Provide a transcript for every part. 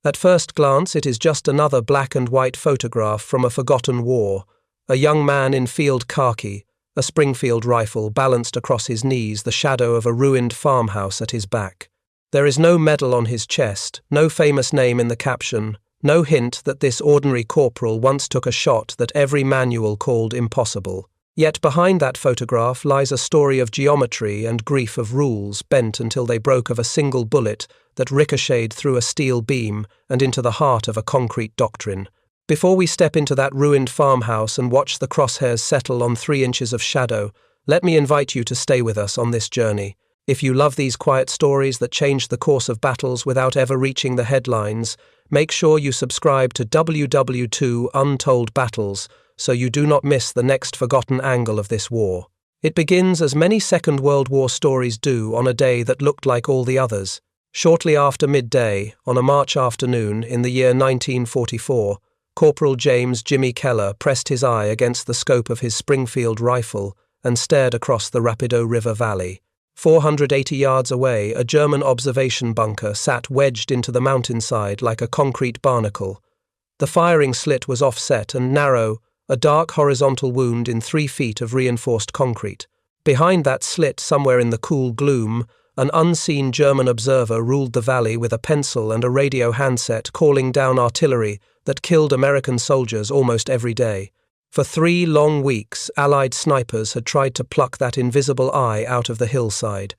At first glance, it is just another black and white photograph from a forgotten war. A young man in field khaki, a Springfield rifle balanced across his knees, the shadow of a ruined farmhouse at his back. There is no medal on his chest, no famous name in the caption, no hint that this ordinary corporal once took a shot that every manual called impossible. Yet behind that photograph lies a story of geometry and grief of rules bent until they broke of a single bullet that ricocheted through a steel beam and into the heart of a concrete doctrine. Before we step into that ruined farmhouse and watch the crosshairs settle on 3 inches of shadow, let me invite you to stay with us on this journey. If you love these quiet stories that change the course of battles without ever reaching the headlines, make sure you subscribe to WW2 Untold Battles so you do not miss the next forgotten angle of this war. It begins as many Second World War stories do, on a day that looked like all the others. Shortly after midday, on a March afternoon in the year 1944, Corporal James Jimmy Keller pressed his eye against the scope of his Springfield rifle and stared across the Rapido River Valley. 480 yards away, a German observation bunker sat wedged into the mountainside like a concrete barnacle. The firing slit was offset and narrow, a dark horizontal wound in 3 feet of reinforced concrete. Behind that slit, somewhere in the cool gloom, an unseen German observer ruled the valley with a pencil and a radio handset calling down artillery that killed American soldiers almost every day. For 3 long weeks, Allied snipers had tried to pluck that invisible eye out of the hillside.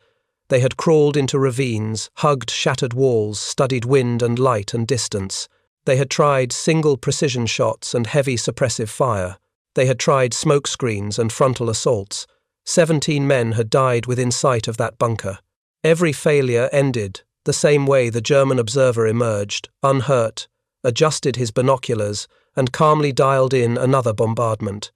They had crawled into ravines, hugged shattered walls, studied wind and light and distance. They had tried single precision shots and heavy suppressive fire. They had tried smoke screens and frontal assaults. 17 men had died within sight of that bunker. Every failure ended the same way the German observer emerged, unhurt, adjusted his binoculars, and calmly dialed in another bombardment.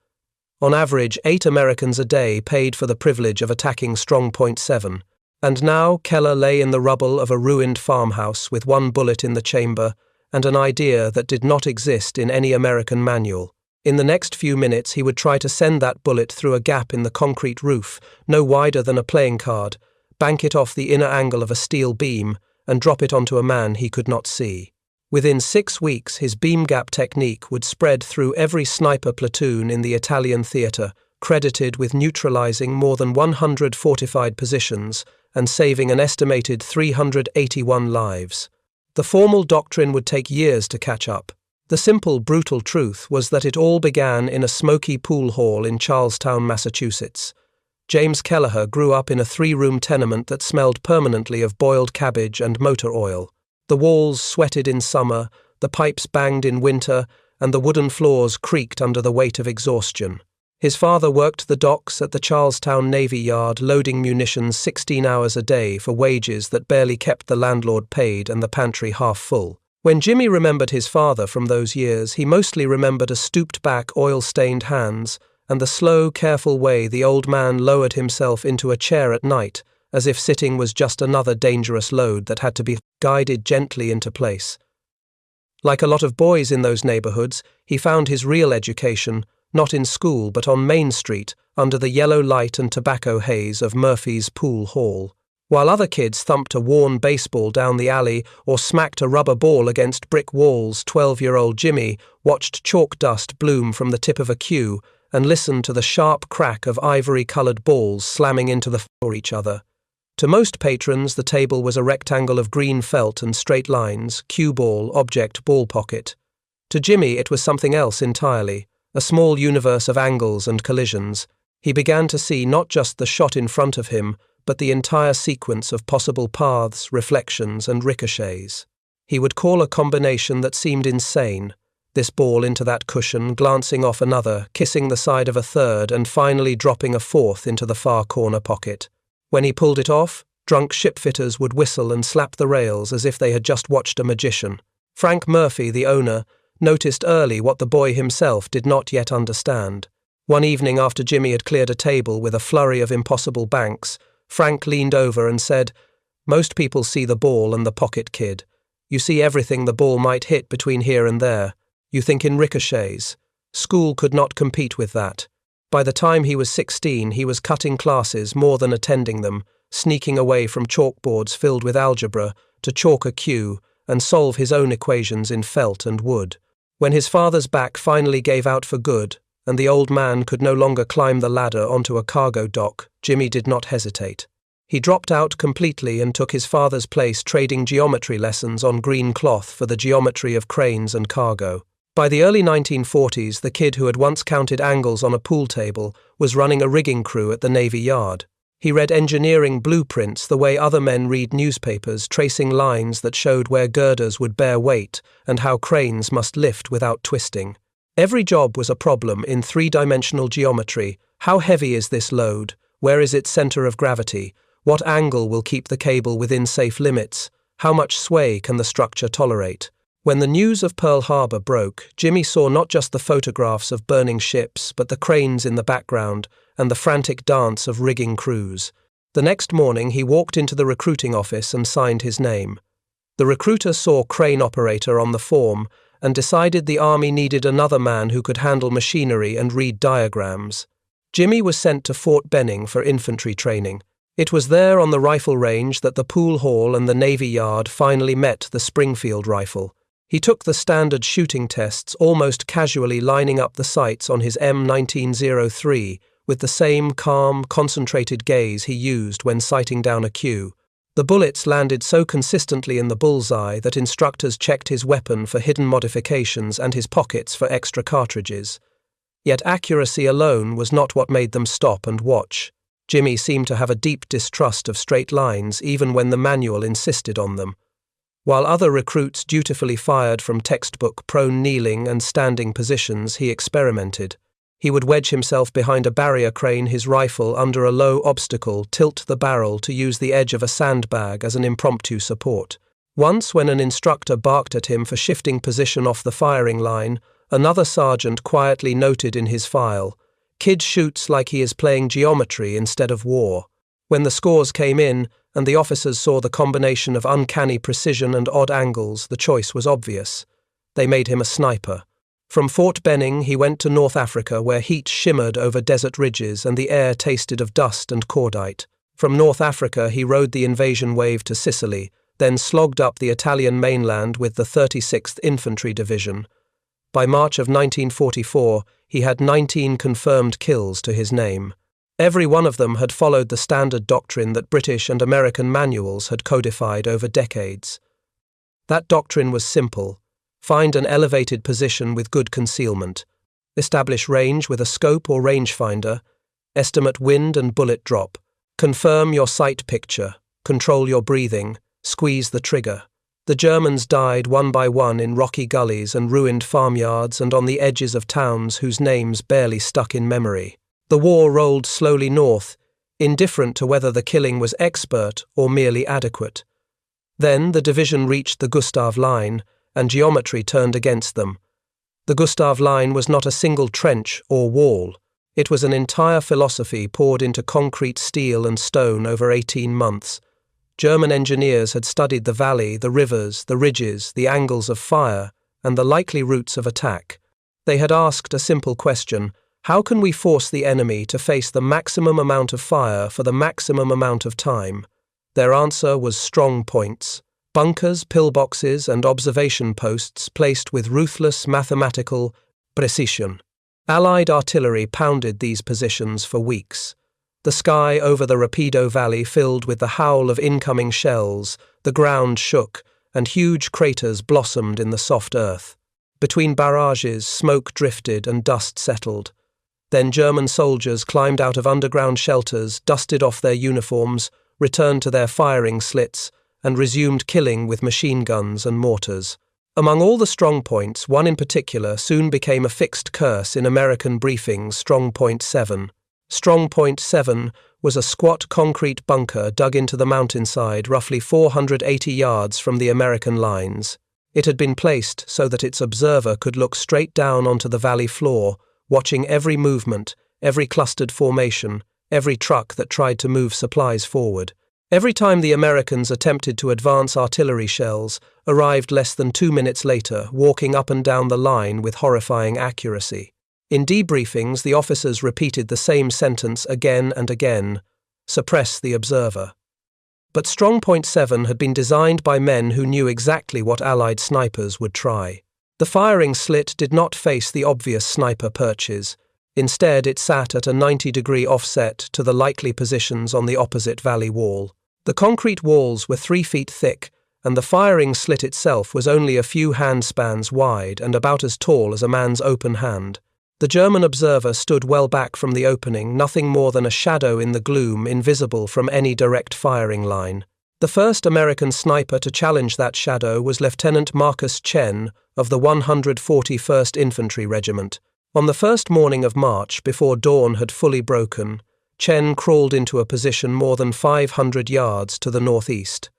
On average, 8 Americans a day paid for the privilege of attacking Strong Point 7. And now Keller lay in the rubble of a ruined farmhouse with 1 bullet in the chamber and an idea that did not exist in any American manual. In the next few minutes, he would try to send that bullet through a gap in the concrete roof, no wider than a playing card, bank it off the inner angle of a steel beam, and drop it onto a man he could not see. Within 6 weeks, his beam gap technique would spread through every sniper platoon in the Italian theatre, credited with neutralizing more than 100 fortified positions and saving an estimated 381 lives. The formal doctrine would take years to catch up. The simple, brutal truth was that it all began in a smoky pool hall in Charlestown, Massachusetts. James Kelleher grew up in a 3-room tenement that smelled permanently of boiled cabbage and motor oil. The walls sweated in summer, the pipes banged in winter, and the wooden floors creaked under the weight of exhaustion. His father worked the docks at the Charlestown Navy Yard, loading munitions 16 hours a day for wages that barely kept the landlord paid and the pantry half full. When Jimmy remembered his father from those years, he mostly remembered a stooped-back, oil-stained hands and the slow, careful way the old man lowered himself into a chair at night, as if sitting was just another dangerous load that had to be guided gently into place. Like a lot of boys in those neighborhoods, he found his real education not in school but on Main Street, under the yellow light and tobacco haze of Murphy's Pool Hall. While other kids thumped a worn baseball down the alley or smacked a rubber ball against brick walls, 12-year-old Jimmy watched chalk dust bloom from the tip of a cue and listened to the sharp crack of ivory-colored balls slamming into the floor each other. To most patrons, the table was a rectangle of green felt and straight lines, cue ball, object, ball pocket. To Jimmy, it was something else entirely, a small universe of angles and collisions. He began to see not just the shot in front of him, but the entire sequence of possible paths, reflections, and ricochets. He would call a combination that seemed insane. This ball into that cushion, glancing off another, kissing the side of a third, and finally dropping a fourth into the far corner pocket. When he pulled it off, drunk shipfitters would whistle and slap the rails as if they had just watched a magician. Frank Murphy, the owner, noticed early what the boy himself did not yet understand. One evening after Jimmy had cleared a table with a flurry of impossible banks, Frank leaned over and said, "Most people see the ball and the pocket, kid. You see everything the ball might hit between here and there. You think in ricochets. School could not compete with that." By the time he was 16, he was cutting classes more than attending them, sneaking away from chalkboards filled with algebra to chalk a cue and solve his own equations in felt and wood. When his father's back finally gave out for good, and the old man could no longer climb the ladder onto a cargo dock, Jimmy did not hesitate. He dropped out completely and took his father's place, trading geometry lessons on green cloth for the geometry of cranes and cargo. By the early 1940s, the kid who had once counted angles on a pool table was running a rigging crew at the Navy Yard. He read engineering blueprints the way other men read newspapers, tracing lines that showed where girders would bear weight and how cranes must lift without twisting. Every job was a problem in three-dimensional geometry. How heavy is this load? Where is its center of gravity? What angle will keep the cable within safe limits? How much sway can the structure tolerate? When the news of Pearl Harbor broke, Jimmy saw not just the photographs of burning ships, but the cranes in the background and the frantic dance of rigging crews. The next morning, he walked into the recruiting office and signed his name. The recruiter saw crane operator on the form and decided the Army needed another man who could handle machinery and read diagrams. Jimmy was sent to Fort Benning for infantry training. It was there on the rifle range that the pool hall and the Navy Yard finally met the Springfield rifle. He took the standard shooting tests almost casually, lining up the sights on his M1903 with the same calm, concentrated gaze he used when sighting down a cue. The bullets landed so consistently in the bullseye that instructors checked his weapon for hidden modifications and his pockets for extra cartridges. Yet accuracy alone was not what made them stop and watch. Jimmy seemed to have a deep distrust of straight lines even when the manual insisted on them. While other recruits dutifully fired from textbook prone kneeling and standing positions, he experimented. He would wedge himself behind a barrier crane, his rifle under a low obstacle, tilt the barrel to use the edge of a sandbag as an impromptu support. Once, when an instructor barked at him for shifting position off the firing line, another sergeant quietly noted in his file, "Kid shoots like he is playing geometry instead of war." When the scores came in, and the officers saw the combination of uncanny precision and odd angles, the choice was obvious. They made him a sniper. From Fort Benning, he went to North Africa, where heat shimmered over desert ridges and the air tasted of dust and cordite. From North Africa, he rode the invasion wave to Sicily, then slogged up the Italian mainland with the 36th Infantry Division. By March of 1944, he had 19 confirmed kills to his name. Every one of them had followed the standard doctrine that British and American manuals had codified over decades. That doctrine was simple. Find an elevated position with good concealment. Establish range with a scope or rangefinder. Estimate wind and bullet drop. Confirm your sight picture. Control your breathing. Squeeze the trigger. The Germans died one by one in rocky gullies and ruined farmyards and on the edges of towns whose names barely stuck in memory. The war rolled slowly north, indifferent to whether the killing was expert or merely adequate. Then the division reached the Gustav Line, and geometry turned against them. The Gustav Line was not a single trench or wall. It was an entire philosophy poured into concrete, steel and stone over 18 months. German engineers had studied the valley, the rivers, the ridges, the angles of fire, and the likely routes of attack. They had asked a simple question: how can we force the enemy to face the maximum amount of fire for the maximum amount of time? Their answer was strong points. Bunkers, pillboxes, and observation posts placed with ruthless mathematical precision. Allied artillery pounded these positions for weeks. The sky over the Rapido Valley filled with the howl of incoming shells, the ground shook, and huge craters blossomed in the soft earth. Between barrages, smoke drifted and dust settled. Then German soldiers climbed out of underground shelters, dusted off their uniforms, returned to their firing slits, and resumed killing with machine guns and mortars. Among all the strong points, one in particular soon became a fixed curse in American briefings: Strong Point 7. Strong Point 7 was a squat concrete bunker dug into the mountainside roughly 480 yards from the American lines. It had been placed so that its observer could look straight down onto the valley floor, watching every movement, every clustered formation, every truck that tried to move supplies forward. Every time the Americans attempted to advance, artillery shells arrived less than 2 minutes later, walking up and down the line with horrifying accuracy. In debriefings, the officers repeated the same sentence again and again: suppress the observer. But Strong Point 7 had been designed by men who knew exactly what Allied snipers would try. The firing slit did not face the obvious sniper perches. Instead, it sat at a 90-degree offset to the likely positions on the opposite valley wall. The concrete walls were 3 feet thick, and the firing slit itself was only a few handspans wide and about as tall as a man's open hand. The German observer stood well back from the opening, nothing more than a shadow in the gloom, invisible from any direct firing line. The first American sniper to challenge that shadow was Lieutenant Marcus Chen of the 141st Infantry Regiment. On the first morning of March, before dawn had fully broken, Chen crawled into a position more than 500 yards to the northeast.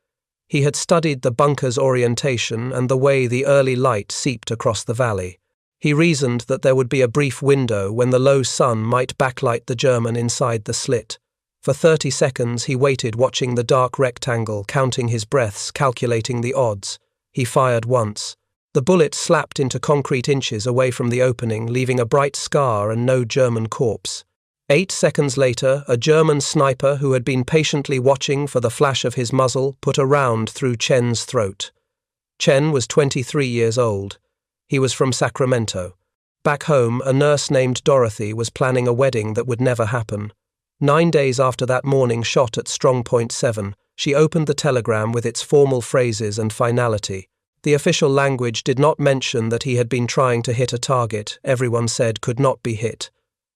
He had studied the bunker's orientation and the way the early light seeped across the valley. He reasoned that there would be a brief window when the low sun might backlight the German inside the slit. For 30 seconds he waited, watching the dark rectangle, counting his breaths, calculating the odds. He fired once. The bullet slapped into concrete inches away from the opening, leaving a bright scar and no German corpse. 8 seconds later, a German sniper who had been patiently watching for the flash of his muzzle put a round through Chen's throat. Chen was 23 years old. He was from Sacramento. Back home, a nurse named Dorothy was planning a wedding that would never happen. 9 days after that morning shot at Strong Point 7, she opened the telegram with its formal phrases and finality. The official language did not mention that he had been trying to hit a target everyone said could not be hit.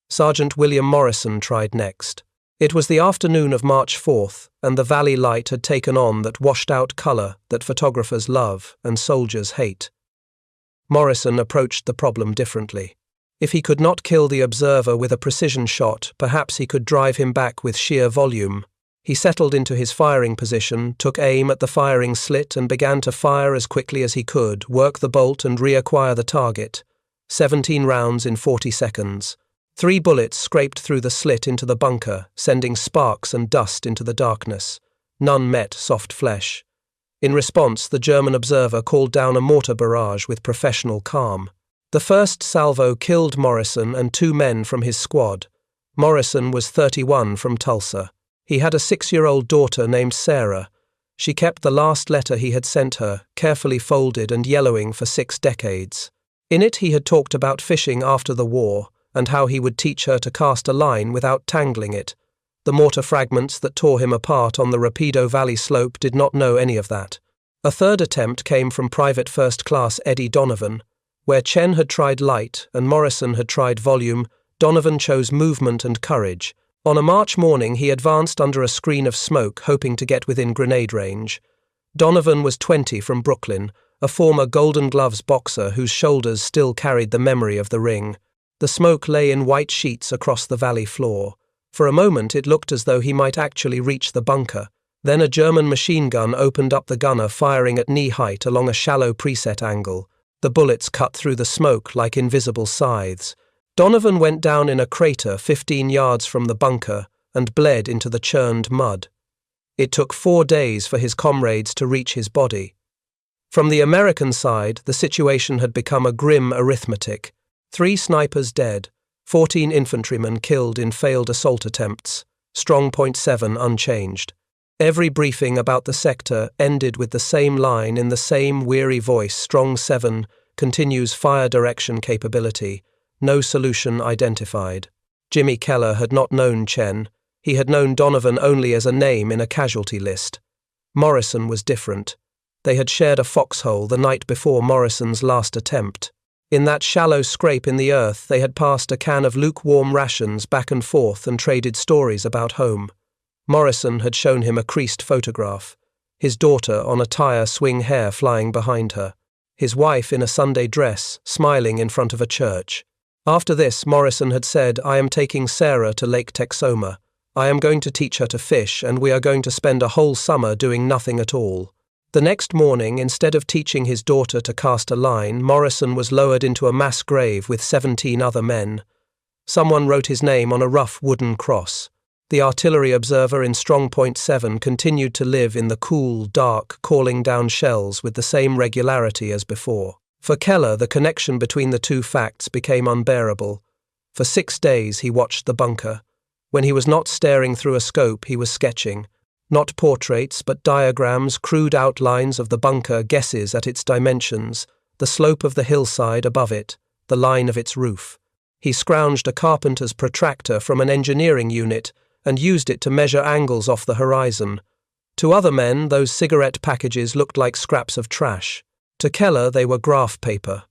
Sergeant William Morrison tried next. It was the afternoon of March 4th, and the valley light had taken on that washed-out colour that photographers love and soldiers hate. Morrison approached the problem differently. If he could not kill the observer with a precision shot, perhaps he could drive him back with sheer volume. He settled into his firing position, took aim at the firing slit and began to fire as quickly as he could, work the bolt and reacquire the target. 17 rounds in 40 seconds. 3 bullets scraped through the slit into the bunker, sending sparks and dust into the darkness. None met soft flesh. In response, the German observer called down a mortar barrage with professional calm. The first salvo killed Morrison and 2 men from his squad. Morrison was 31 from Tulsa. He had a 6-year-old daughter named Sarah. She kept the last letter he had sent her, carefully folded and yellowing for 6 decades. In it he had talked about fishing after the war, and how he would teach her to cast a line without tangling it. The mortar fragments that tore him apart on the Rapido Valley slope did not know any of that. A third attempt came from Private First Class Eddie Donovan. Where Chen had tried light and Morrison had tried volume, Donovan chose movement and courage. On a March morning he advanced under a screen of smoke, hoping to get within grenade range. Donovan was 20 from Brooklyn, a former Golden Gloves boxer whose shoulders still carried the memory of the ring. The smoke lay in white sheets across the valley floor. For a moment it looked as though he might actually reach the bunker. Then a German machine gun opened up, the gunner firing at knee height along a shallow preset angle. The bullets cut through the smoke like invisible scythes. Donovan went down in a crater 15 yards from the bunker and bled into the churned mud. It took 4 days for his comrades to reach his body. From the American side, the situation had become a grim arithmetic. 3 snipers dead, 14 infantrymen killed in failed assault attempts, Strong Point 7 unchanged. Every briefing about the sector ended with the same line in the same weary voice: Strong 7 continues fire direction capability, no solution identified. Jimmy Keller had not known Chen. He had known Donovan only as a name in a casualty list. Morrison was different. They had shared a foxhole the night before Morrison's last attempt. In that shallow scrape in the earth, they had passed a can of lukewarm rations back and forth and traded stories about home. Morrison had shown him a creased photograph, his daughter on a tire swing hair flying behind her, his wife in a Sunday dress, smiling in front of a church. After this, Morrison had said, "I am taking Sarah to Lake Texoma. I am going to teach her to fish, and we are going to spend a whole summer doing nothing at all." The next morning, instead of teaching his daughter to cast a line, Morrison was lowered into a mass grave with 17 other men. Someone wrote his name on a rough wooden cross. The artillery observer in Strong Point 7 continued to live in the cool, dark, calling down shells with the same regularity as before. For Keller, the connection between the two facts became unbearable. For 6 days he watched the bunker. When he was not staring through a scope, he was sketching. Not portraits, but diagrams, crude outlines of the bunker, guesses at its dimensions, the slope of the hillside above it, the line of its roof. He scrounged a carpenter's protractor from an engineering unit and used it to measure angles off the horizon. To other men, those cigarette packages looked like scraps of trash. To Keller, they were graph paper.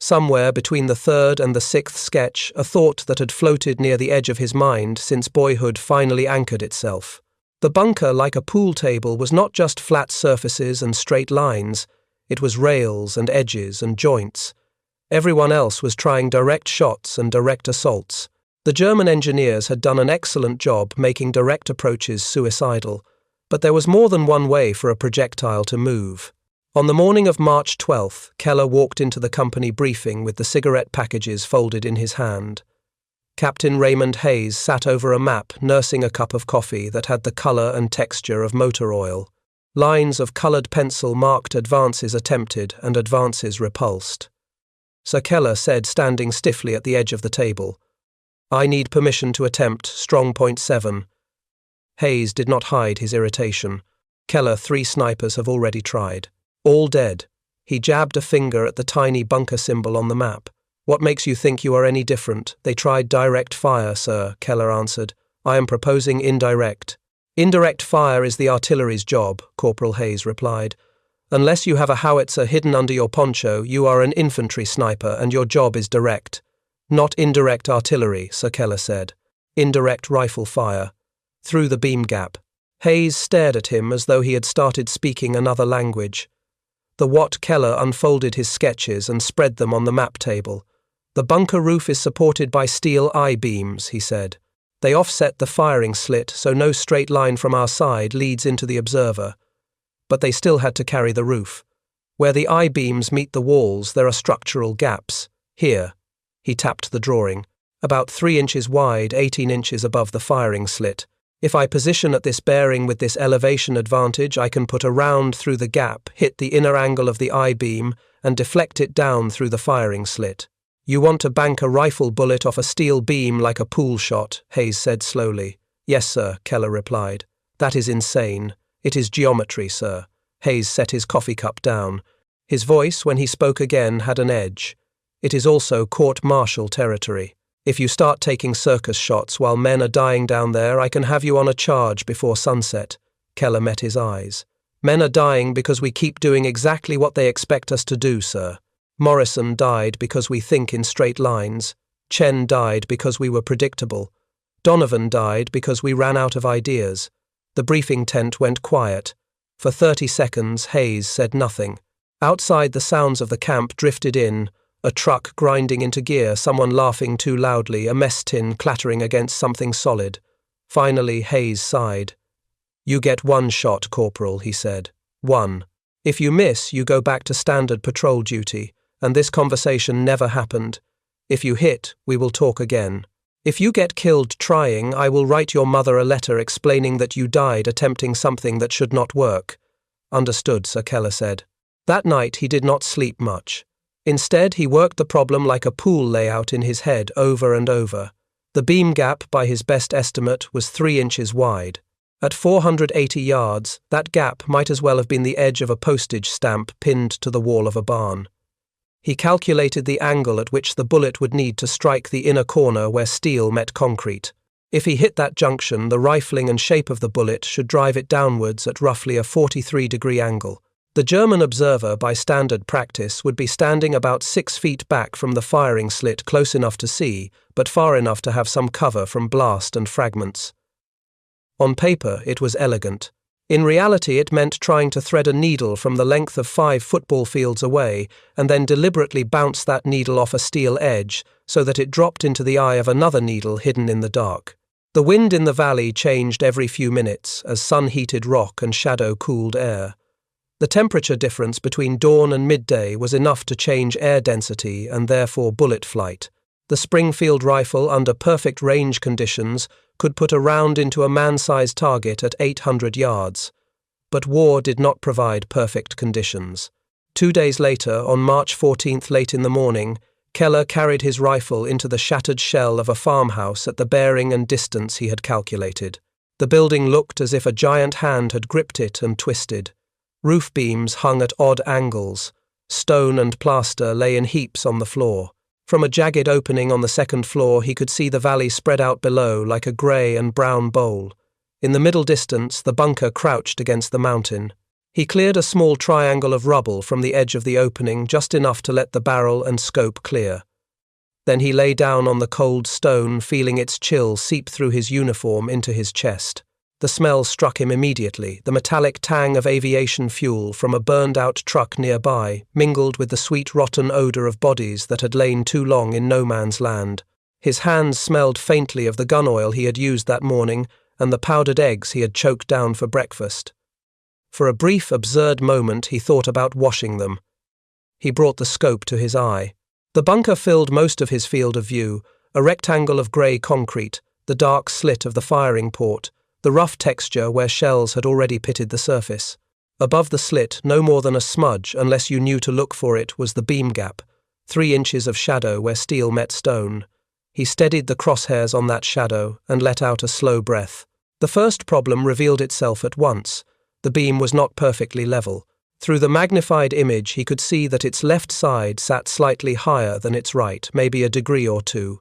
Somewhere between the third and the sixth sketch, a thought that had floated near the edge of his mind since boyhood finally anchored itself. The bunker, like a pool table, was not just flat surfaces and straight lines. It was rails and edges and joints. Everyone else was trying direct shots and direct assaults. The German engineers had done an excellent job making direct approaches suicidal, but there was more than one way for a projectile to move. On the morning of March 12th, Keller walked into the company briefing with the cigarette packages folded in his hand. Captain Raymond Hayes sat over a map, nursing a cup of coffee that had the colour and texture of motor oil. Lines of coloured pencil marked advances attempted and advances repulsed. Sir Keller said, standing stiffly at the edge of the table, "I need permission to attempt strong point 7. Hayes did not hide his irritation. Keller, 3 snipers have already tried. All dead. He jabbed a finger at the tiny bunker symbol on the map. What makes you think you are any different? They tried direct fire, sir, Keller answered. I am proposing indirect. Indirect fire is the artillery's job, Corporal Hayes replied. Unless you have a howitzer hidden under your poncho, you are an infantry sniper and your job is direct. Not indirect artillery, Sir Keller said. Indirect rifle fire. Through the beam gap. Hayes stared at him as though he had started speaking another language. The Watt Keller unfolded his sketches and spread them on the map table. The bunker roof is supported by steel I-beams, he said. They offset the firing slit so no straight line from our side leads into the observer. But they still had to carry the roof. Where the I-beams meet the walls, there are structural gaps. Here. He tapped the drawing. About 3 inches wide, 18 inches above the firing slit. If I position at this bearing with this elevation advantage, I can put a round through the gap, hit the inner angle of the I-beam, and deflect it down through the firing slit. You want to bank a rifle bullet off a steel beam like a pool shot, Hayes said slowly. Yes, sir, Keller replied. That is insane. It is geometry, sir. Hayes set his coffee cup down. His voice, when he spoke again, had an edge. It is also court-martial territory. If you start taking circus shots while men are dying down there, I can have you on a charge before sunset. Keller met his eyes. Men are dying because we keep doing exactly what they expect us to do, sir. Morrison died because we think in straight lines. Chen died because we were predictable. Donovan died because we ran out of ideas. The briefing tent went quiet. For 30 seconds, Hayes said nothing. Outside, the sounds of the camp drifted in. A truck grinding into gear, someone laughing too loudly, a mess tin clattering against something solid. Finally, Hayes sighed. You get 1 shot, Corporal, he said. 1. If you miss, you go back to standard patrol duty, and this conversation never happened. If you hit, we will talk again. If you get killed trying, I will write your mother a letter explaining that you died attempting something that should not work. Understood, Sir Keller said. That night he did not sleep much. Instead, he worked the problem like a pool layout in his head over and over. The beam gap, by his best estimate, was 3 inches wide. At 480 yards, that gap might as well have been the edge of a postage stamp pinned to the wall of a barn. He calculated the angle at which the bullet would need to strike the inner corner where steel met concrete. If he hit that junction, the rifling and shape of the bullet should drive it downwards at roughly a 43-degree angle. The German observer, by standard practice, would be standing about 6 feet back from the firing slit, close enough to see, but far enough to have some cover from blast and fragments. On paper, it was elegant. In reality, it meant trying to thread a needle from the length of 5 football fields away and then deliberately bounce that needle off a steel edge so that it dropped into the eye of another needle hidden in the dark. The wind in the valley changed every few minutes as sun heated rock and shadow cooled air. The temperature difference between dawn and midday was enough to change air density and therefore bullet flight. The Springfield rifle, under perfect range conditions, could put a round into a man-sized target at 800 yards. But war did not provide perfect conditions. 2 days later, on March 14th late in the morning, Keller carried his rifle into the shattered shell of a farmhouse at the bearing and distance he had calculated. The building looked as if a giant hand had gripped it and twisted. Roof beams hung at odd angles. Stone and plaster lay in heaps on the floor. From a jagged opening on the second floor, he could see the valley spread out below like a grey and brown bowl. In the middle distance, the bunker crouched against the mountain. He cleared a small triangle of rubble from the edge of the opening, just enough to let the barrel and scope clear. Then he lay down on the cold stone, feeling its chill seep through his uniform into his chest. The smell struck him immediately, the metallic tang of aviation fuel from a burned-out truck nearby, mingled with the sweet rotten odour of bodies that had lain too long in no man's land. His hands smelled faintly of the gun oil he had used that morning and the powdered eggs he had choked down for breakfast. For a brief, absurd moment he thought about washing them. He brought the scope to his eye. The bunker filled most of his field of view, a rectangle of grey concrete, the dark slit of the firing port, the rough texture where shells had already pitted the surface. Above the slit, no more than a smudge, unless you knew to look for it, was the beam gap, 3 inches of shadow where steel met stone. He steadied the crosshairs on that shadow and let out a slow breath. The first problem revealed itself at once. The beam was not perfectly level. Through the magnified image he could see that its left side sat slightly higher than its right, maybe a degree or two.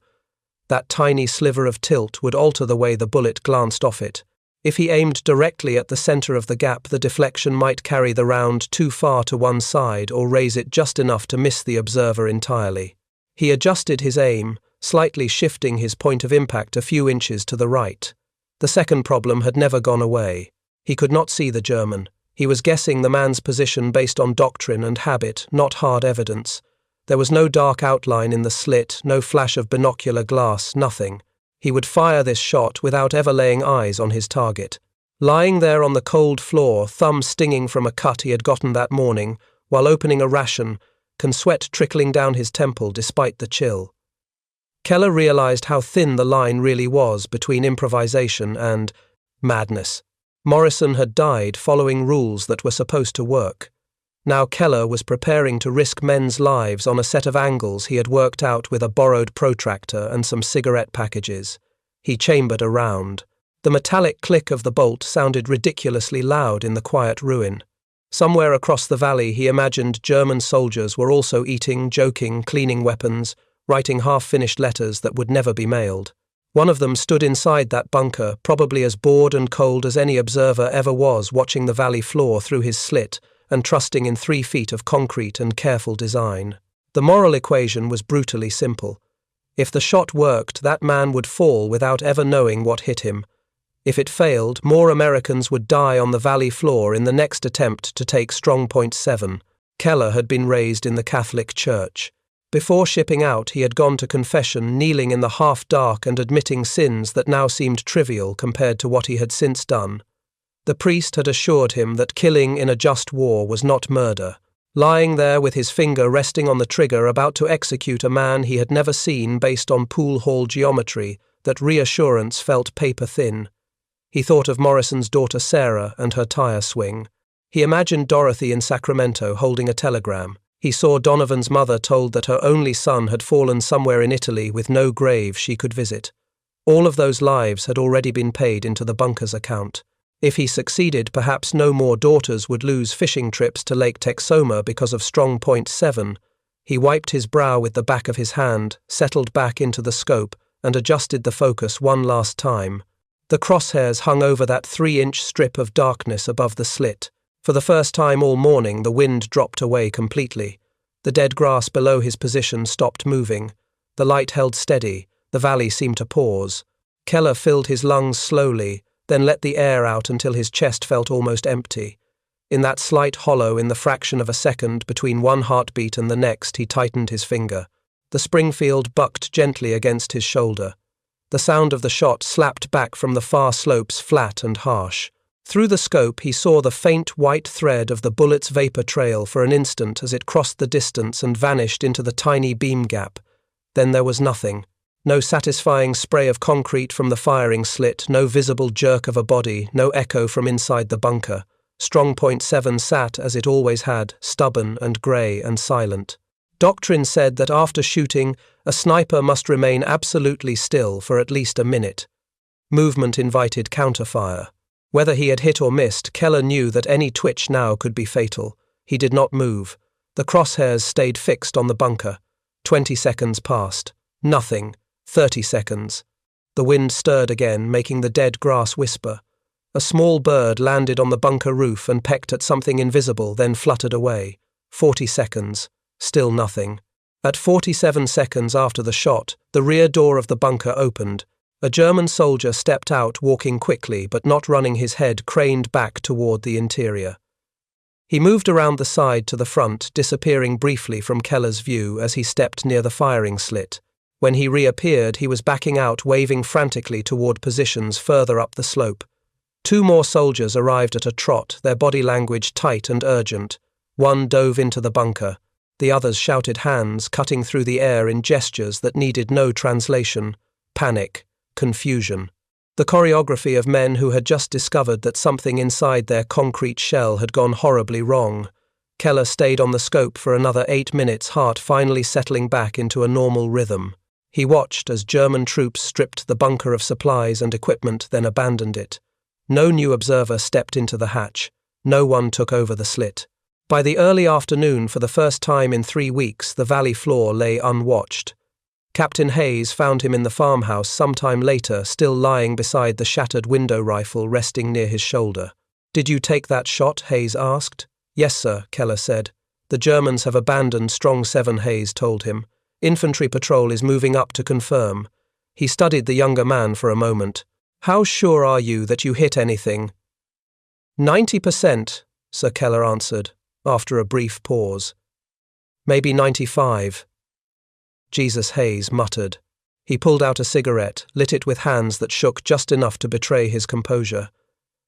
That tiny sliver of tilt would alter the way the bullet glanced off it. If he aimed directly at the center of the gap, the deflection might carry the round too far to one side or raise it just enough to miss the observer entirely. He adjusted his aim, slightly shifting his point of impact a few inches to the right. The second problem had never gone away. He could not see the German. He was guessing the man's position based on doctrine and habit, not hard evidence. There was no dark outline in the slit, no flash of binocular glass, nothing. He would fire this shot without ever laying eyes on his target. Lying there on the cold floor, thumb stinging from a cut he had gotten that morning, while opening a ration, sweat trickling down his temple despite the chill. Keller realized how thin the line really was between improvisation and madness. Morrison had died following rules that were supposed to work. Now Keller was preparing to risk men's lives on a set of angles he had worked out with a borrowed protractor and some cigarette packages. He chambered a round. The metallic click of the bolt sounded ridiculously loud in the quiet ruin. Somewhere across the valley he imagined German soldiers were also eating, joking, cleaning weapons, writing half-finished letters that would never be mailed. One of them stood inside that bunker, probably as bored and cold as any observer ever was, watching the valley floor through his slit and trusting in 3 feet of concrete and careful design. The moral equation was brutally simple. If the shot worked, that man would fall without ever knowing what hit him. If it failed, more Americans would die on the valley floor in the next attempt to take Strong Point 7. Keller had been raised in the Catholic Church. Before shipping out, he had gone to confession, kneeling in the half-dark and admitting sins that now seemed trivial compared to what he had since done. The priest had assured him that killing in a just war was not murder. Lying there with his finger resting on the trigger, about to execute a man he had never seen based on pool hall geometry, that reassurance felt paper-thin. He thought of Morrison's daughter Sarah and her tire swing. He imagined Dorothy in Sacramento holding a telegram. He saw Donovan's mother told that her only son had fallen somewhere in Italy with no grave she could visit. All of those lives had already been paid into the bunker's account. If he succeeded, perhaps no more daughters would lose fishing trips to Lake Texoma because of Strong Point 7. He wiped his brow with the back of his hand, settled back into the scope, and adjusted the focus one last time. The crosshairs hung over that 3-inch strip of darkness above the slit. For the first time all morning, the wind dropped away completely. The dead grass below his position stopped moving. The light held steady. The valley seemed to pause. Keller filled his lungs slowly, then let the air out until his chest felt almost empty. In that slight hollow in the fraction of a second between one heartbeat and the next, he tightened his finger. The Springfield bucked gently against his shoulder. The sound of the shot slapped back from the far slopes, flat and harsh. Through the scope he saw the faint white thread of the bullet's vapor trail for an instant as it crossed the distance and vanished into the tiny beam gap. Then there was nothing. No satisfying spray of concrete from the firing slit, no visible jerk of a body, no echo from inside the bunker. Strong Point 7 sat as it always had, stubborn and grey and silent. Doctrine said that after shooting, a sniper must remain absolutely still for at least a minute. Movement invited counterfire. Whether he had hit or missed, Keller knew that any twitch now could be fatal. He did not move. The crosshairs stayed fixed on the bunker. 20 seconds passed. Nothing. 30 seconds. The wind stirred again, making the dead grass whisper. A small bird landed on the bunker roof and pecked at something invisible, then fluttered away. 40 seconds. Still nothing. At 47 seconds after the shot, the rear door of the bunker opened. A German soldier stepped out, walking quickly but not running, his head craned back toward the interior. He moved around the side to the front, disappearing briefly from Keller's view as he stepped near the firing slit. When he reappeared, he was backing out, waving frantically toward positions further up the slope. 2 more soldiers arrived at a trot, their body language tight and urgent. One dove into the bunker. The others shouted hands, cutting through the air in gestures that needed no translation. Panic. Confusion. The choreography of men who had just discovered that something inside their concrete shell had gone horribly wrong. Keller stayed on the scope for another 8 minutes, heart finally settling back into a normal rhythm. He watched as German troops stripped the bunker of supplies and equipment, then abandoned it. No new observer stepped into the hatch. No one took over the slit. By the early afternoon, for the first time in 3 weeks, the valley floor lay unwatched. Captain Hayes found him in the farmhouse sometime later, still lying beside the shattered window rifle resting near his shoulder. "Did you take that shot?" Hayes asked. "Yes, sir," Keller said. "The Germans have abandoned Strong 7, Hayes told him. "Infantry patrol is moving up to confirm." He studied the younger man for a moment. "How sure are you that you hit anything?" 90%, Sir Keller answered, after a brief pause. "Maybe 95. Jesus," Hayes muttered. He pulled out a cigarette, lit it with hands that shook just enough to betray his composure.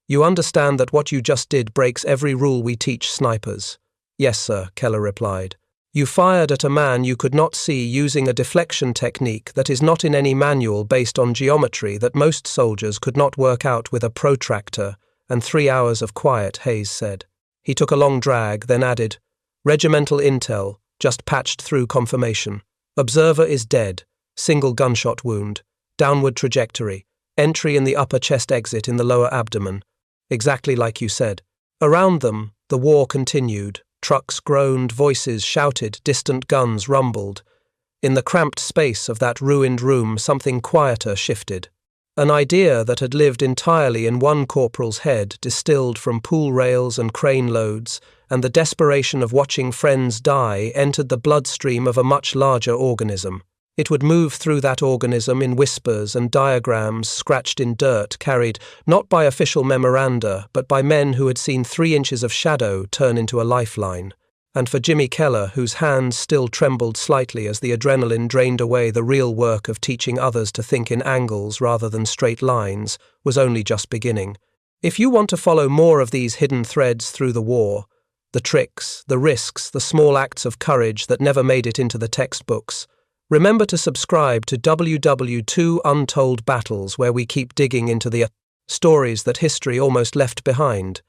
"You understand that what you just did breaks every rule we teach snipers?" "Yes, sir," Keller replied. "You fired at a man you could not see using a deflection technique that is not in any manual, based on geometry that most soldiers could not work out with a protractor, and 3 hours of quiet," Hayes said. He took a long drag, then added, "Regimental intel, just patched through confirmation. Observer is dead, single gunshot wound, downward trajectory, entry in the upper chest, exit in the lower abdomen. Exactly like you said." Around them, the war continued. Trucks groaned, voices shouted, distant guns rumbled. In the cramped space of that ruined room, something quieter shifted. An idea that had lived entirely in one corporal's head, distilled from pool rails and crane loads, and the desperation of watching friends die, entered the bloodstream of a much larger organism. It would move through that organism in whispers and diagrams scratched in dirt, carried not by official memoranda, but by men who had seen 3 inches of shadow turn into a lifeline. And for Jimmy Keller, whose hands still trembled slightly as the adrenaline drained away, the real work of teaching others to think in angles rather than straight lines was only just beginning. If you want to follow more of these hidden threads through the war, the tricks, the risks, the small acts of courage that never made it into the textbooks, remember to subscribe to WW2 Untold Battles, where we keep digging into the stories that history almost left behind.